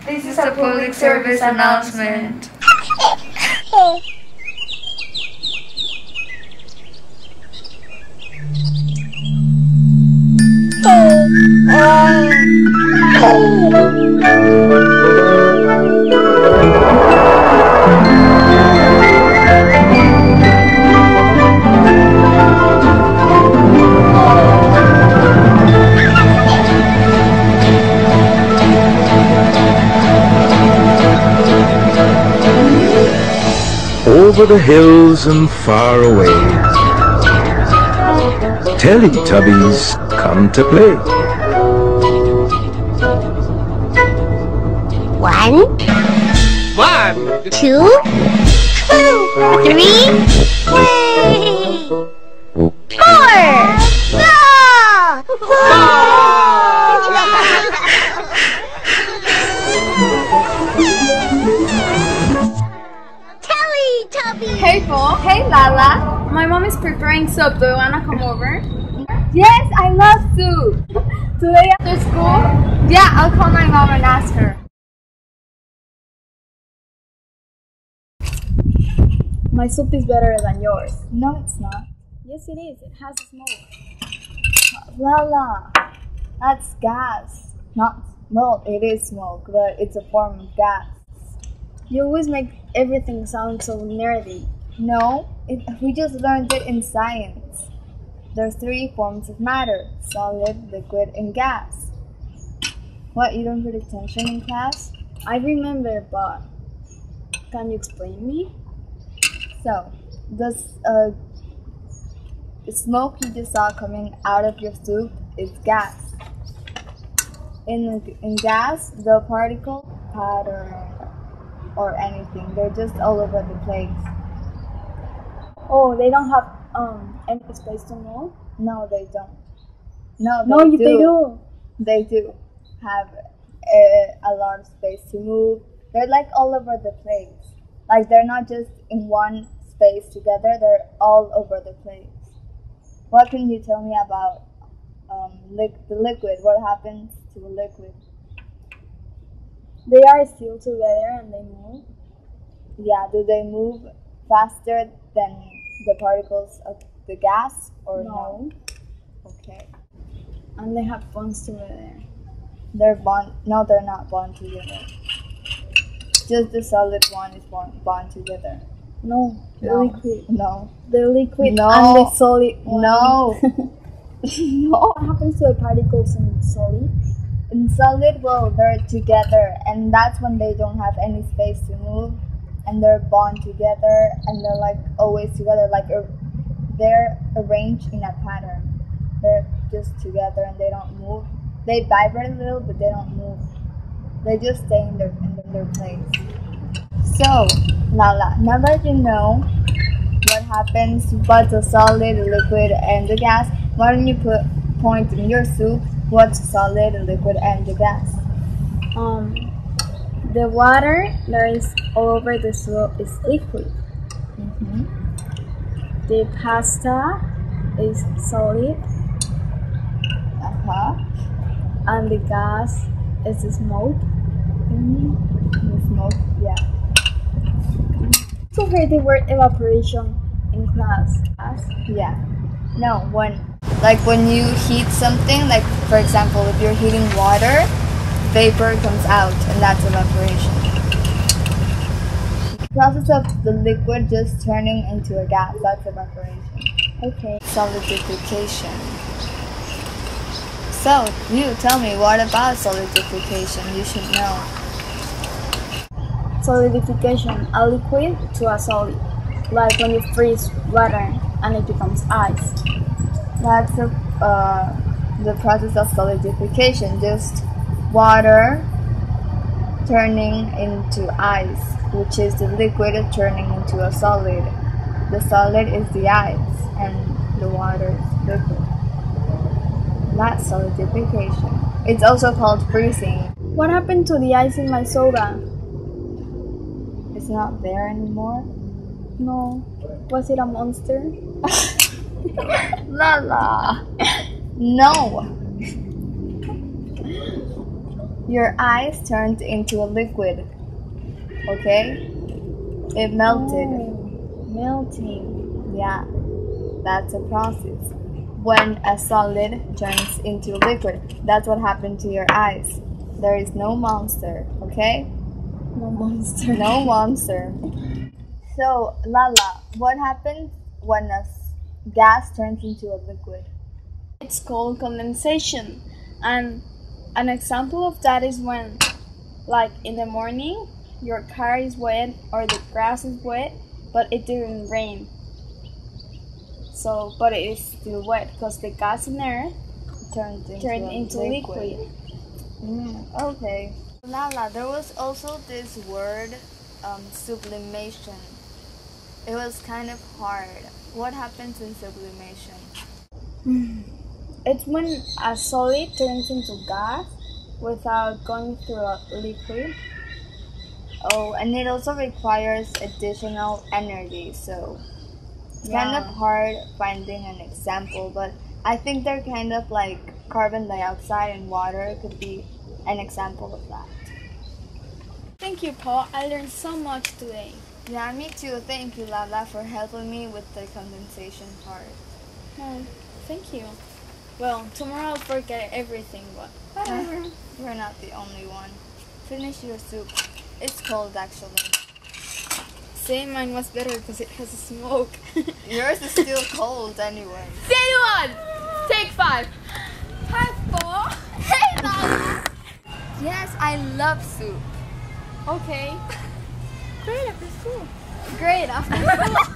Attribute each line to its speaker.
Speaker 1: This is a public service announcement.
Speaker 2: Over the hills and far away, Teletubbies come to play.
Speaker 3: 1, 2, 3, 4. Teletubbies!
Speaker 4: Hey Paul. Hey Lala. My mom is preparing soup. Do you wanna come over?
Speaker 1: Yes, I love soup.
Speaker 4: Today after school?
Speaker 1: Yeah, I'll call my mom and ask her.
Speaker 4: My soup is better than yours.
Speaker 1: No, it's not.
Speaker 4: Yes, it is. It has smoke.
Speaker 1: Lala, that's gas. Not, well, it is smoke, but it's a form of gas.
Speaker 4: You always make everything sound so nerdy.
Speaker 1: No, we just learned it in science. There's 3 forms of matter: solid, liquid, and gas. What, you don't pay attention in class?
Speaker 4: I remember, but can you explain me?
Speaker 1: So, the smoke you just saw coming out of your soup is gas. In gas, the particle pattern or anything, they're just all over the place.
Speaker 4: Oh, they don't have any space to move?
Speaker 1: No, they don't. No,
Speaker 4: They do.
Speaker 1: They do have a lot of space to move. They're like all over the place. Like they're not just in one space together, they're all over the place. What can you tell me about the liquid? What happens to a liquid?
Speaker 4: They are still together and they move.
Speaker 1: Yeah, do they move faster than the particles of the gas or no? Okay.
Speaker 4: And they have bonds together.
Speaker 1: They're not bond together. Just the solid one is bond together.
Speaker 4: No, the liquid.
Speaker 1: No.
Speaker 4: The liquid
Speaker 1: No.
Speaker 4: and the solid one.
Speaker 1: No. No.
Speaker 4: What happens to the particles in solid?
Speaker 1: In solid, well, they're together, and that's when they don't have any space to move, and they're bond together, and they're like always together, like they're arranged in a pattern. They're just together and they don't move. They vibrate a little, but they don't move. They just stay in their place. So, Lala, now that you know what happens about the solid, the liquid, and the gas, why don't you point in your soup what's solid, the liquid, and the gas?
Speaker 4: The water that is all over the soup is liquid. The pasta is solid. And the gas is the smoke.
Speaker 1: The smoke, yeah.
Speaker 4: So heard the word evaporation in class.
Speaker 1: Yeah. No, when you heat something, like for example, if you're heating water, vapor comes out, and that's evaporation. The process of the liquid just turning into a gas, that's evaporation.
Speaker 4: Okay.
Speaker 1: Solidification. So, you tell me, what about solidification? You should know.
Speaker 4: Solidification, a liquid to a solid, like when you freeze water and it becomes ice.
Speaker 1: That's the process of solidification, just water turning into ice, which is the liquid turning into a solid. The solid is the ice and the water is liquid. That's solidification. It's also called freezing.
Speaker 4: What happened to the ice in my soda?
Speaker 1: It's not there anymore.
Speaker 4: No. Was it a monster?
Speaker 1: Lala. No. Your ice turned into a liquid. Okay? It melted.
Speaker 4: Oh, melting.
Speaker 1: Yeah, that's a process. When a solid turns into a liquid, that's what happened to your ice. There is no monster, okay?
Speaker 4: No monster.
Speaker 1: No monster. So, Lala, what happens when a gas turns into a liquid?
Speaker 4: It's called condensation. And an example of that is when, like in the morning, your car is wet or the grass is wet, but it didn't rain. So, but it is still wet because the gas in there
Speaker 1: Turned
Speaker 4: turned into liquid.
Speaker 1: Okay. Lala, there was also this word, sublimation. It was kind of hard. What happens in sublimation?
Speaker 4: It's when a solid turns into gas without going through a liquid.
Speaker 1: Oh, and it also requires additional energy, so it's kind of hard finding an example, but I think they're kind of like carbon dioxide and water could be an example of that.
Speaker 4: Thank you, Paul. I learned so much today.
Speaker 1: Yeah, me too. Thank you, Lala, for helping me with the condensation part.
Speaker 4: Oh, thank you. Well, tomorrow I'll forget everything, but whatever.
Speaker 1: You're not the only one. Finish your soup. It's cold, actually.
Speaker 4: See, mine was better because it has a smoke.
Speaker 1: Yours is still cold anyway.
Speaker 3: Scene 1. Take 5.
Speaker 4: Hi, Paul.
Speaker 3: Hey, Lala.
Speaker 1: Yes, I love soup.
Speaker 4: Okay.
Speaker 3: Great after school.
Speaker 4: Great. After school.